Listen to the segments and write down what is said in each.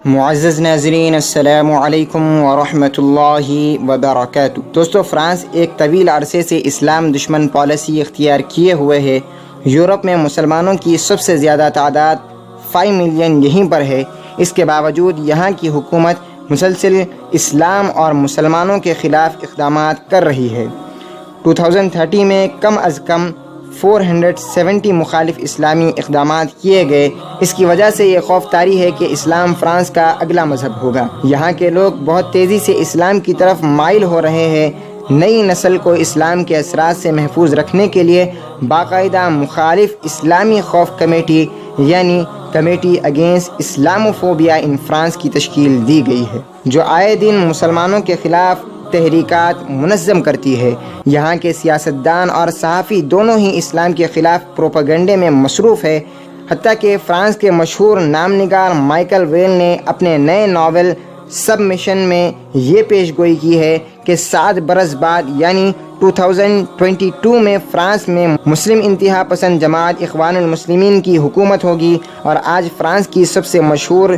معزز ناظرین، السلام علیکم ورحمۃ اللہ وبرکاتہ۔ دوستو، فرانس ایک طویل عرصے سے اسلام دشمن پالیسی اختیار کیے ہوئے ہے۔ یورپ میں مسلمانوں کی سب سے زیادہ تعداد 5 ملین یہیں پر ہے۔ اس کے باوجود یہاں کی حکومت مسلسل اسلام اور مسلمانوں کے خلاف اقدامات کر رہی ہے۔ 2030 میں کم از کم 470 مخالف اسلامی اقدامات کیے گئے۔ اس کی وجہ سے یہ خوف طاری ہے کہ اسلام فرانس کا اگلا مذہب ہوگا۔ یہاں کے لوگ بہت تیزی سے اسلام کی طرف مائل ہو رہے ہیں۔ نئی نسل کو اسلام کے اثرات سے محفوظ رکھنے کے لیے باقاعدہ مخالف اسلامی خوف کمیٹی یعنی committee against Islamophobia in France کی تشکیل دی گئی ہے، جو آئے دن مسلمانوں کے خلاف تحریکات منظم کرتی ہے۔ یہاں کے سیاستدان اور صحافی دونوں ہی اسلام کے خلاف پروپیگنڈے میں مصروف ہے۔ حتیٰ کہ فرانس کے مشہور نام نگار مائیکل ویل نے اپنے نئے ناول سبمیشن میں یہ پیش گوئی کی ہے کہ 7 برس بعد یعنی 2022 میں فرانس میں مسلم انتہا پسند جماعت اخوان المسلمین کی حکومت ہوگی، اور آج فرانس کی سب سے مشہور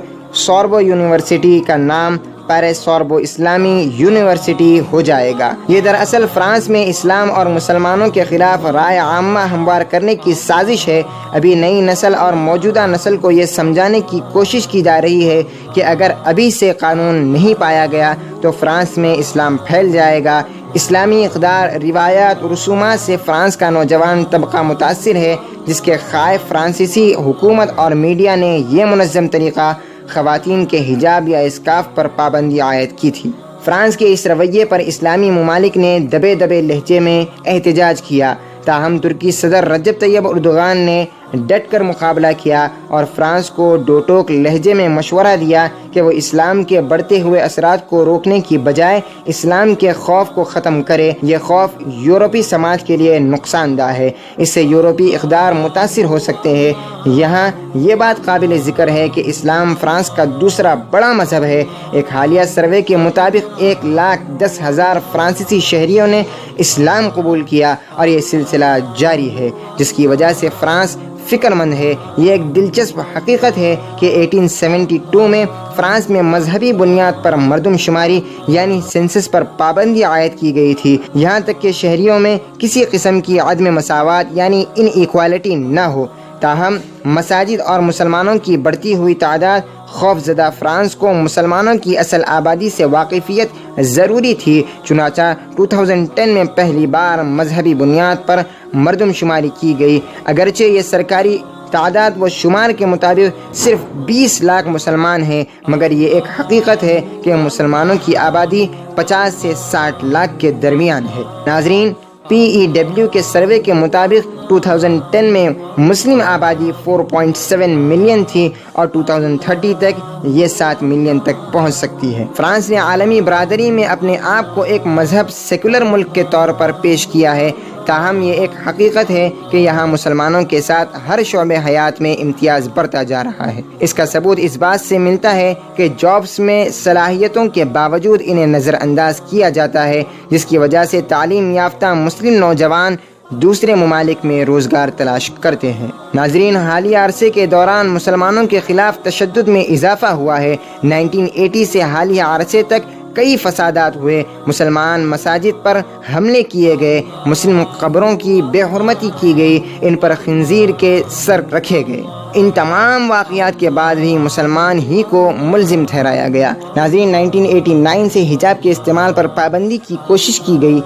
سوربو یونیورسٹی کا نام پیرس سوربو اسلامی یونیورسٹی ہو جائے گا۔ یہ دراصل فرانس میں اسلام اور مسلمانوں کے خلاف رائے عامہ ہموار کرنے کی سازش ہے۔ ابھی نئی نسل اور موجودہ نسل کو یہ سمجھانے کی کوشش کی جا رہی ہے کہ اگر ابھی سے قانون نہیں پایا گیا تو فرانس میں اسلام پھیل جائے گا۔ اسلامی اقدار، روایات، رسومات سے فرانس کا نوجوان طبقہ متاثر ہے، جس کے خائف فرانسیسی حکومت اور میڈیا نے یہ منظم طریقہ خواتین کے حجاب یا اسکارف پر پابندی عائد کی تھی۔ فرانس کے اس رویے پر اسلامی ممالک نے دبے دبے لہجے میں احتجاج کیا، تاہم ترکی صدر رجب طیب اردوغان نے ڈٹ کر مقابلہ کیا اور فرانس کو دو ٹوک لہجے میں مشورہ دیا کہ وہ اسلام کے بڑھتے ہوئے اثرات کو روکنے کی بجائے اسلام کے خوف کو ختم کرے۔ یہ خوف یورپی سماج کے لیے نقصان دہ ہے، اس سے یورپی اقدار متاثر ہو سکتے ہیں۔ یہاں یہ بات قابل ذکر ہے کہ اسلام فرانس کا دوسرا بڑا مذہب ہے۔ ایک حالیہ سروے کے مطابق 1,10,000 فرانسیسی شہریوں نے اسلام قبول کیا، اور یہ سلسلہ جاری ہے، جس کی وجہ سے فرانس فکر مند ہے۔ یہ ایک دلچسپ حقیقت ہے کہ 1872 میں فرانس میں مذہبی بنیاد پر مردم شماری یعنی سینسس پر پابندی عائد کی گئی تھی، یہاں تک کہ شہریوں میں کسی قسم کی عدم مساوات یعنی ان ایکوالٹی نہ ہو۔ تاہم مساجد اور مسلمانوں کی بڑھتی ہوئی تعداد خوف زدہ فرانس کو مسلمانوں کی اصل آبادی سے واقفیت ضروری تھی۔ چنانچہ 2010 میں پہلی بار مذہبی بنیاد پر مردم شماری کی گئی۔ اگرچہ یہ سرکاری تعداد و شمار کے مطابق صرف 20 لاکھ مسلمان ہیں، مگر یہ ایک حقیقت ہے کہ مسلمانوں کی آبادی 50 سے 60 لاکھ کے درمیان ہے۔ ناظرین، PEW کے سروے کے مطابق 2010 میں مسلم آبادی 4.7 ملین تھی، اور 2030 تک یہ 7 ملین تک پہنچ سکتی ہے۔ فرانس نے عالمی برادری میں اپنے آپ کو ایک مذہب سیکولر ملک کے طور پر پیش کیا ہے، تاہم یہ ایک حقیقت ہے کہ یہاں مسلمانوں کے ساتھ ہر شعبے حیات میں امتیاز بڑھتا جا رہا ہے۔ اس کا ثبوت اس بات سے ملتا ہے کہ جابس میں صلاحیتوں کے باوجود انہیں نظر انداز کیا جاتا ہے، جس کی وجہ سے تعلیم یافتہ مسلم نوجوان دوسرے ممالک میں روزگار تلاش کرتے ہیں۔ ناظرین، حالیہ عرصے کے دوران مسلمانوں کے خلاف تشدد میں اضافہ ہوا ہے۔ 1980 سے حالیہ عرصے تک کئی فسادات ہوئے، مسلمان مساجد پر حملے کیے گئے، مسلم قبروں کی بے حرمتی کی گئی، ان پر خنزیر کے سر رکھے گئے۔ ان تمام واقعات کے بعد بھی مسلمان ہی کو ملزم ٹھہرایا گیا۔ ناظرین، 1989 سے حجاب کے استعمال پر پابندی کی کوشش کی گئی۔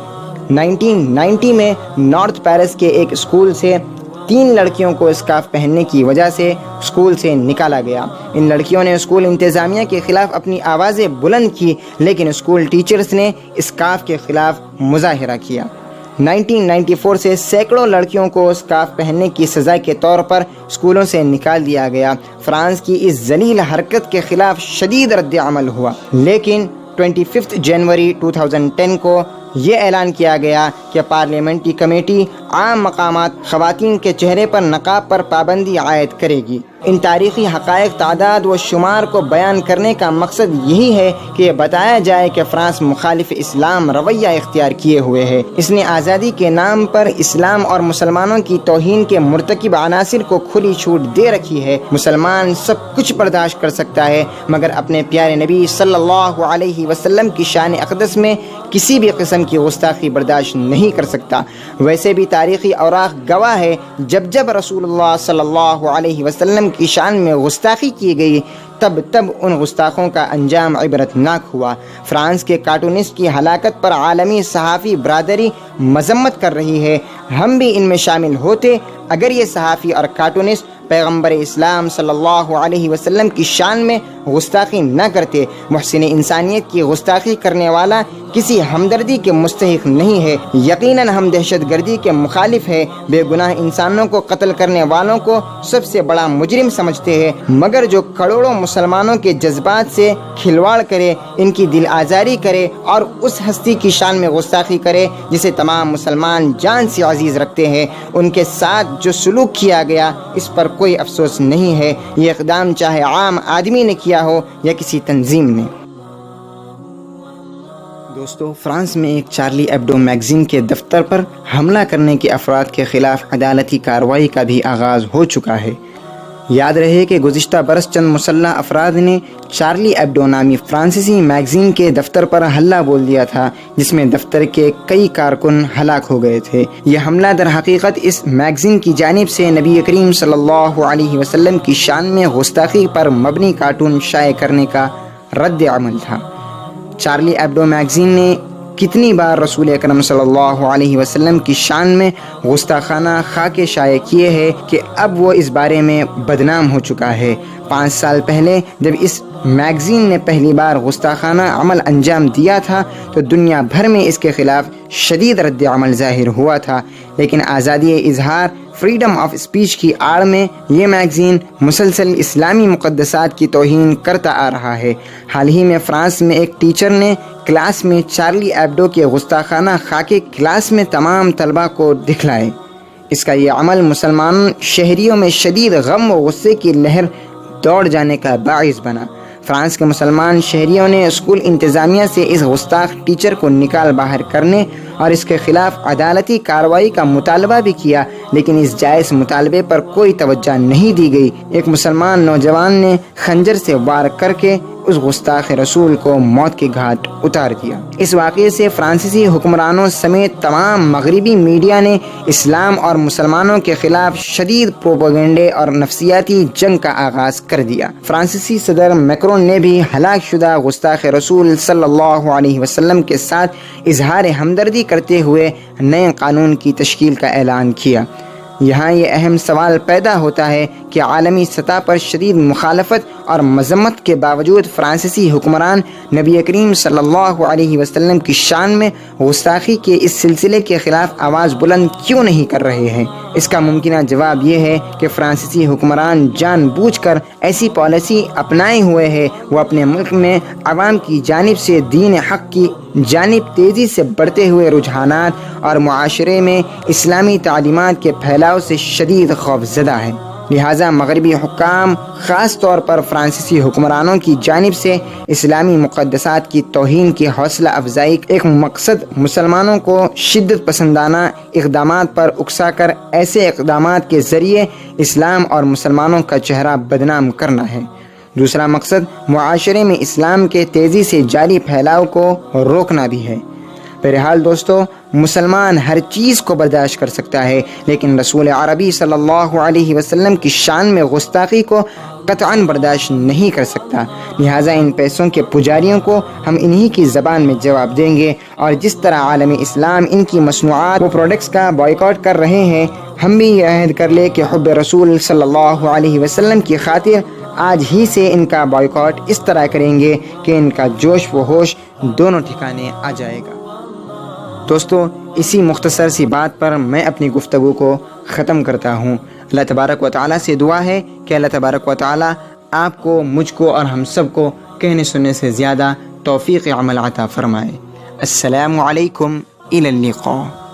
1990 میں نارتھ پیرس کے ایک اسکول سے 3 لڑکیوں کو اسکارف پہننے کی وجہ سے اسکول سے نکالا گیا۔ ان لڑکیوں نے اسکول انتظامیہ کے خلاف اپنی آوازیں بلند کی، لیکن اسکول ٹیچرز نے اسکارف کے خلاف مظاہرہ کیا۔ 1994 سے سینکڑوں لڑکیوں کو اسکارف پہننے کی سزا کے طور پر اسکولوں سے نکال دیا گیا۔ فرانس کی اس ذلیل حرکت کے خلاف شدید رد عمل ہوا، لیکن 25 جنوری 2010 کو یہ اعلان کیا گیا کہ پارلیمنٹری کمیٹی عام مقامات خواتین کے چہرے پر نقاب پر پابندی عائد کرے گی۔ ان تاریخی حقائق، تعداد و شمار کو بیان کرنے کا مقصد یہی ہے کہ یہ بتایا جائے کہ فرانس مخالف اسلام رویہ اختیار کیے ہوئے ہے۔ اس نے آزادی کے نام پر اسلام اور مسلمانوں کی توہین کے مرتکب عناصر کو کھلی چھوٹ دے رکھی ہے۔ مسلمان سب کچھ برداشت کر سکتا ہے مگر اپنے پیارے نبی صلی اللہ علیہ وسلم کی شان اقدس میں کسی بھی قسم کی گستاخی برداشت نہیں کر سکتا۔ ویسے بھی تاریخی اوراق گواہ ہے جب رسول اللہ صلی اللہ علیہ وسلم کی شان میں گستاخی کی گئی تب ان گستاخوں کا انجام عبرتناک ہوا۔ فرانس کے کارٹونسٹ کی ہلاکت پر عالمی صحافی برادری مذمت کر رہی ہے۔ ہم بھی ان میں شامل ہوتے اگر یہ صحافی اور کارٹونسٹ پیغمبر اسلام صلی اللہ علیہ وسلم کی شان میں گستاخی نہ کرتے۔ محسن انسانیت کی گستاخی کرنے والا کسی ہمدردی کے مستحق نہیں ہے۔ یقیناً ہم دہشت گردی کے مخالف ہیں، بے گناہ انسانوں کو قتل کرنے والوں کو سب سے بڑا مجرم سمجھتے ہیں، مگر جو کروڑوں مسلمانوں کے جذبات سے کھلواڑ کرے، ان کی دل آزاری کرے اور اس ہستی کی شان میں گستاخی کرے جسے تمام مسلمان جان سے عزیز رکھتے ہیں، ان کے ساتھ جو سلوک کیا گیا اس پر کوئی افسوس نہیں ہے۔ یہ اقدام چاہے عام آدمی نے کیا ہو یا کسی تنظیم نے۔ دوستو، فرانس میں ایک چارلی ایبڈو میگزین کے دفتر پر حملہ کرنے کے افراد کے خلاف عدالتی کارروائی کا بھی آغاز ہو چکا ہے۔ یاد رہے کہ گزشتہ برس چند مسلح افراد نے چارلی ایبڈو نامی فرانسیسی میگزین کے دفتر پر حملہ بول دیا تھا، جس میں دفتر کے کئی کارکن ہلاک ہو گئے تھے۔ یہ حملہ در حقیقت اس میگزین کی جانب سے نبی کریم صلی اللہ علیہ وسلم کی شان میں گستاخی پر مبنی کارٹون شائع کرنے کا رد عمل تھا۔ چارلی ایبڈو میگزین نے کتنی بار رسول اکرم صلی اللہ علیہ وسلم کی شان میں گستاخانہ خاکے شائع کیے ہیں کہ اب وہ اس بارے میں بدنام ہو چکا ہے۔ 5 سال پہلے جب اس میگزین نے پہلی بار گستاخانہ عمل انجام دیا تھا تو دنیا بھر میں اس کے خلاف شدید رد عمل ظاہر ہوا تھا، لیکن آزادی اظہار، فریڈم آف اسپیچ کی آڑ میں یہ میگزین مسلسل اسلامی مقدسات کی توہین کرتا آ رہا ہے۔ حال ہی میں فرانس میں ایک ٹیچر نے کلاس میں چارلی ایبڈو کے گستاخانہ خاکے کلاس میں تمام طلبہ کو دکھلائے۔ اس کا یہ عمل مسلمان شہریوں میں شدید غم و غصے کی لہر دوڑ جانے کا باعث بنا۔ فرانس کے مسلمان شہریوں نے اسکول انتظامیہ سے اس گستاخ ٹیچر کو نکال باہر کرنے اور اس کے خلاف عدالتی کارروائی کا مطالبہ بھی کیا، لیکن اس جائز مطالبے پر کوئی توجہ نہیں دی گئی۔ ایک مسلمان نوجوان نے خنجر سے وار کر کے اس گستاخ رسول کو موت کے گھاٹ اتار دیا۔ اس واقعے سے فرانسیسی حکمرانوں سمیت تمام مغربی میڈیا نے اسلام اور مسلمانوں کے خلاف شدید پروپیگنڈے اور نفسیاتی جنگ کا آغاز کر دیا۔ فرانسیسی صدر میکرون نے بھی ہلاک شدہ گستاخ رسول صلی اللہ علیہ وسلم کے ساتھ اظہار ہمدردی کرتے ہوئے نئے قانون کی تشکیل کا اعلان کیا۔ یہاں یہ اہم سوال پیدا ہوتا ہے کہ عالمی سطح پر شدید مخالفت اور مذمت کے باوجود فرانسیسی حکمران نبی کریم صلی اللہ علیہ وسلم کی شان میں گستاخی کے اس سلسلے کے خلاف آواز بلند کیوں نہیں کر رہے ہیں؟ اس کا ممکنہ جواب یہ ہے کہ فرانسیسی حکمران جان بوجھ کر ایسی پالیسی اپنائے ہوئے ہیں۔ وہ اپنے ملک میں عوام کی جانب سے دین حق کی جانب تیزی سے بڑھتے ہوئے رجحانات اور معاشرے میں اسلامی تعلیمات کے پھیلاؤ سے شدید خوف زدہ ہے۔ لہٰذا مغربی حکام خاص طور پر فرانسیسی حکمرانوں کی جانب سے اسلامی مقدسات کی توہین کی حوصلہ افزائی ایک مقصد مسلمانوں کو شدت پسندانہ اقدامات پر اکسا کر ایسے اقدامات کے ذریعے اسلام اور مسلمانوں کا چہرہ بدنام کرنا ہے۔ دوسرا مقصد معاشرے میں اسلام کے تیزی سے جاری پھیلاؤ کو روکنا بھی ہے۔ بہرحال دوستو، مسلمان ہر چیز کو برداشت کر سکتا ہے، لیکن رسول عربی صلی اللہ علیہ وسلم کی شان میں گستاخی کو قطعاً برداشت نہیں کر سکتا۔ لہٰذا ان پیسوں کے پجاریوں کو ہم انہی کی زبان میں جواب دیں گے، اور جس طرح عالم اسلام ان کی مصنوعات و پروڈکٹس کا بائیکاٹ کر رہے ہیں، ہم بھی یہ عہد کر لیں کہ حب رسول صلی اللہ علیہ وسلم کی خاطر آج ہی سے ان کا بائیکاٹ اس طرح کریں گے کہ ان کا جوش و ہوش دونوں ٹھکانے آ جائے گا۔ دوستو، اسی مختصر سی بات پر میں اپنی گفتگو کو ختم کرتا ہوں۔ اللہ تبارک و تعالیٰ سے دعا ہے کہ اللہ تبارک و تعالیٰ آپ کو، مجھ کو اور ہم سب کو کہنے سننے سے زیادہ توفیق عمل عطا فرمائے۔ السلام علیکم، الی اللقاء۔